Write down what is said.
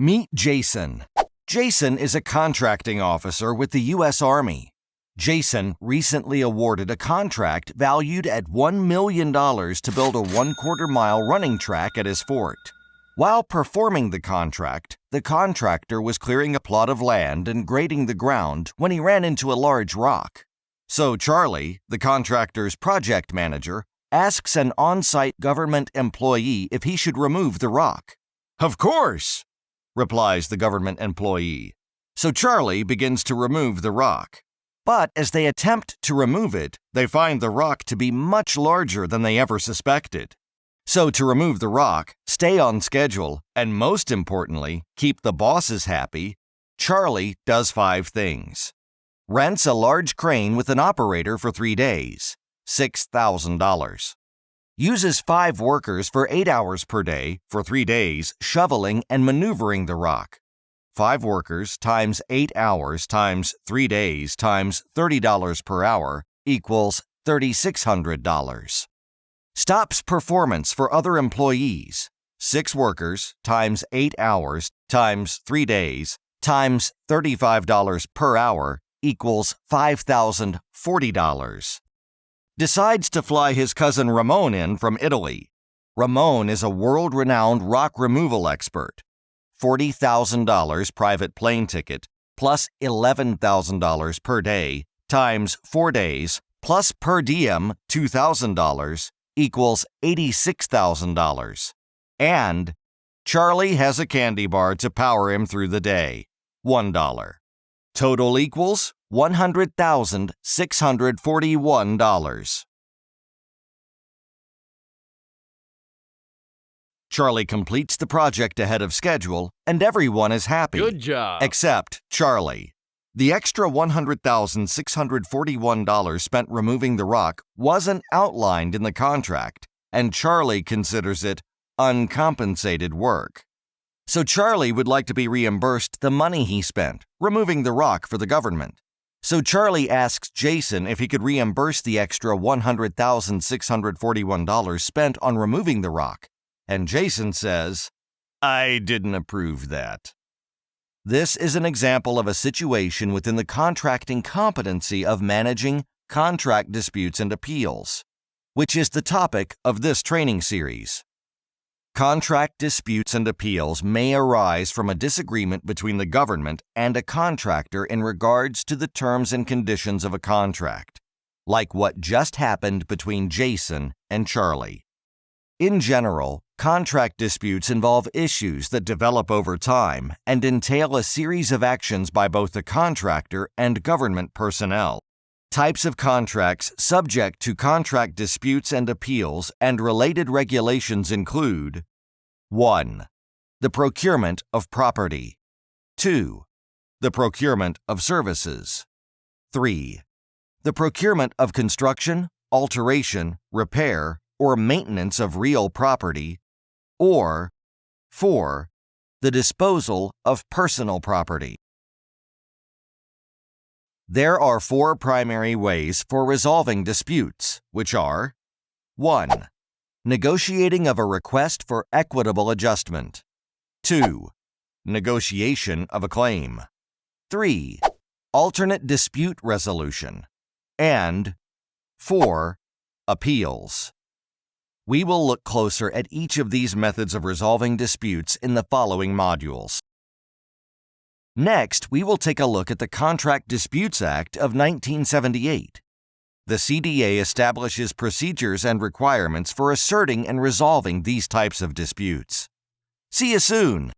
Meet Jason. Jason is a contracting officer with the U.S. Army. Jason recently awarded a contract valued at $1 million to build a 1/4-mile running track at his fort. While performing the contract, the contractor was clearing a plot of land and grading the ground when he ran into a large rock. So Charlie, the contractor's project manager, asks an on-site government employee if he should remove the rock. "Of course," replies the government employee. So Charlie begins to remove the rock. But as they attempt to remove it, they find the rock to be much larger than they ever suspected. So to remove the rock, stay on schedule, and most importantly, keep the bosses happy, Charlie does 5 things. Rents a large crane with an operator for 3 days, $6,000. Uses 5 workers for 8 hours per day for 3 days shoveling and maneuvering the rock. 5 workers times 8 hours times 3 days times $30 per hour equals $3,600. Stops performance for other employees. 6 workers times 8 hours times 3 days times $35 per hour equals $5,040. Decides to fly his cousin Ramon in from Italy. Ramon is a world-renowned rock removal expert. $40,000 private plane ticket plus $11,000 per day times 4 days plus per diem $2,000 equals $86,000. And Charlie has a candy bar to power him through the day, $1. Total equals $100,641. Charlie completes the project ahead of schedule, and everyone is happy. Good job. Except Charlie. The extra $100,641 spent removing the rock wasn't outlined in the contract, and Charlie considers it uncompensated work. So Charlie would like to be reimbursed the money he spent removing the rock for the government. So Charlie asks Jason if he could reimburse the extra $100,641 spent on removing the rock, and Jason says, "I didn't approve that." This is an example of a situation within the contracting competency of managing contract disputes and appeals, which is the topic of this training series. Contract disputes and appeals may arise from a disagreement between the government and a contractor in regards to the terms and conditions of a contract, like what just happened between Jason and Charlie. In general, contract disputes involve issues that develop over time and entail a series of actions by both the contractor and government personnel. Types of contracts subject to contract disputes and appeals and related regulations include 1. The procurement of property. 2. The procurement of services. 3. The procurement of construction, alteration, repair, or maintenance of real property. Or 4. The disposal of personal property. There are 4 primary ways for resolving disputes, which are 1. Negotiating of a request for equitable adjustment. 2. Negotiation of a claim. 3. Alternate dispute resolution. And 4. Appeals. We will look closer at each of these methods of resolving disputes in the following modules. Next, we will take a look at the Contract Disputes Act of 1978. The CDA establishes procedures and requirements for asserting and resolving these types of disputes. See you soon!